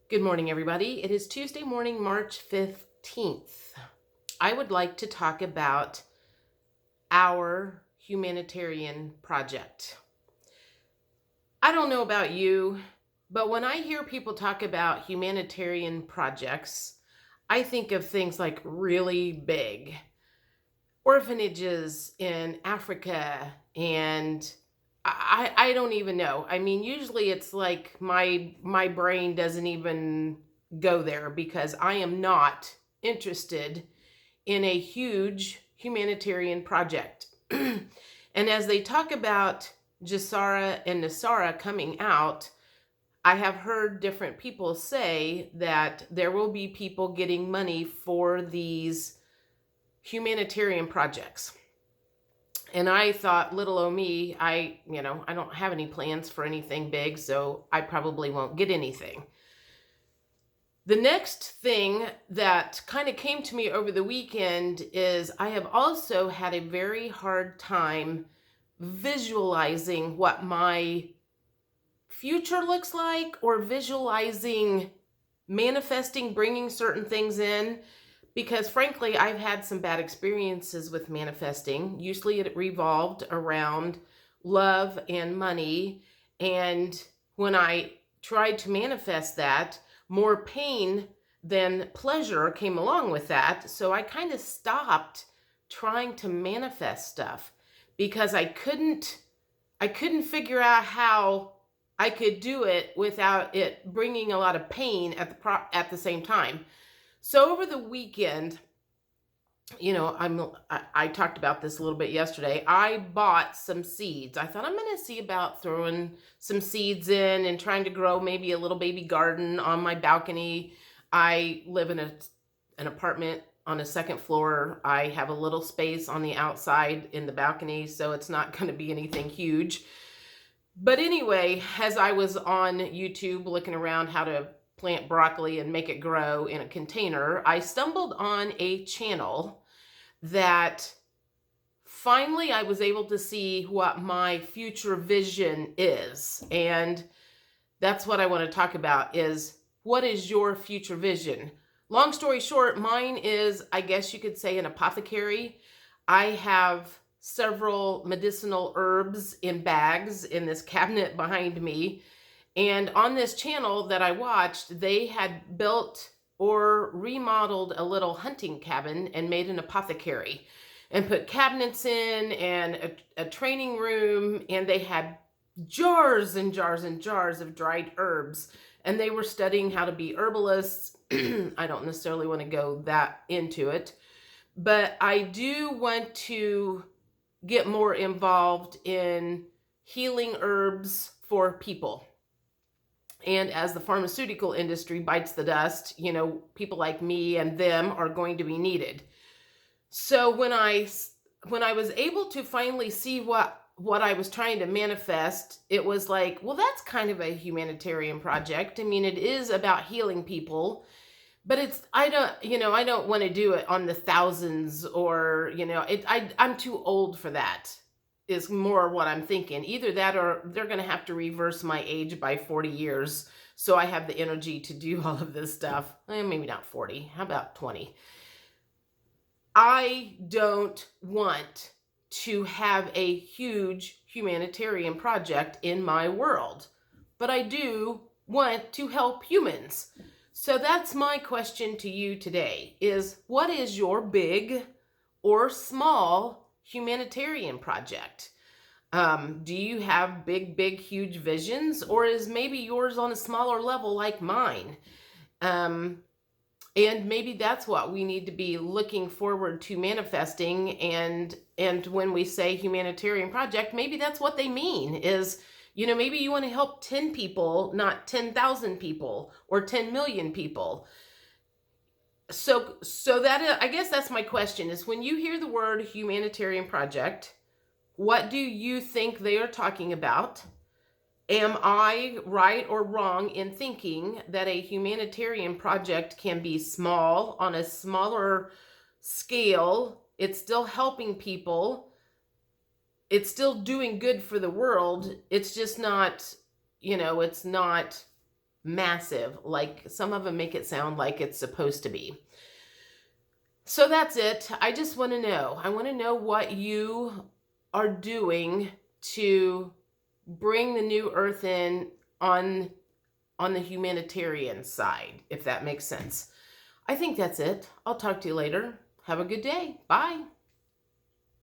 Good morning, everybody. It is Tuesday morning, March 15th. I would like to talk about our humanitarian project. I don't know about you, but when I hear people talk about humanitarian projects, I think of things like really big orphanages in Africa, and I don't even know. I mean, usually it's like my brain doesn't even go there because I am not interested in a huge humanitarian project. And as they talk about Jasara and Nasara coming out, I have heard different people say that there will be people getting money for these humanitarian projects. And I thought, little o me, I don't have any plans for anything big, so I probably won't get anything. The next thing that kind of came to me over the weekend is I have also had a very hard time visualizing what my future looks like, or visualizing manifesting, bringing certain things in. Because frankly, I've had some bad experiences with manifesting. Usually it revolved around love and money. And when I tried to manifest that, more pain than pleasure came along with that. So I kind of stopped trying to manifest stuff because I couldn't figure out how I could do it without it bringing a lot of pain at the same time. So over the weekend, I talked about this a little bit yesterday. I bought some seeds. I thought I'm going to see about throwing some seeds in and trying to grow maybe a little baby garden on my balcony. I live in an apartment on a second floor. I have a little space on the outside in the balcony, so it's not going to be anything huge. But anyway, as I was on YouTube looking around how to plant broccoli and make it grow in a container, I stumbled on a channel that finally I was able to see what my future vision is. And that's what I want to talk about is, what is your future vision? Long story short, mine is, I guess you could say, an apothecary. I have several medicinal herbs in bags in this cabinet behind me. And on this channel that I watched, they had built or remodeled a little hunting cabin and made an apothecary and put cabinets in and a training room. And they had jars and jars and jars of dried herbs. And they were studying how to be herbalists. I don't necessarily want to go that into it, but I do want to get more involved in healing herbs for people. And as the pharmaceutical industry bites the dust, people like me and them are going to be needed. So when I was able to finally see what I was trying to manifest, it was like, well, that's kind of a humanitarian project. I mean, it is about healing people, but I don't want to do it on the thousands, or, I'm too old for that, is more what I'm thinking. Either that, or they're going to have to reverse my age by 40 years. So I have the energy to do all of this stuff. Maybe not 40. How about 20? I don't want to have a huge humanitarian project in my world, but I do want to help humans. So that's my question to you today is, what is your big or small humanitarian project? Do you have big, huge visions, or is maybe yours on a smaller level like mine? And maybe that's what we need to be looking forward to manifesting. And when we say humanitarian project, maybe that's what they mean is, maybe you want to help 10 people, not 10,000 people or 10 million people. So that, I guess that's my question, is when you hear the word humanitarian project, what do you think they are talking about? Am I right or wrong in thinking that a humanitarian project can be small, on a smaller scale? It's still helping people. It's still doing good for the world. It's just not, it's not massive, like some of them make it sound like it's supposed to be. So that's it. I just want to know. I want to know what you are doing to bring the new earth in on the humanitarian side, if that makes sense. I think that's it. I'll talk to you later. Have a good day. Bye.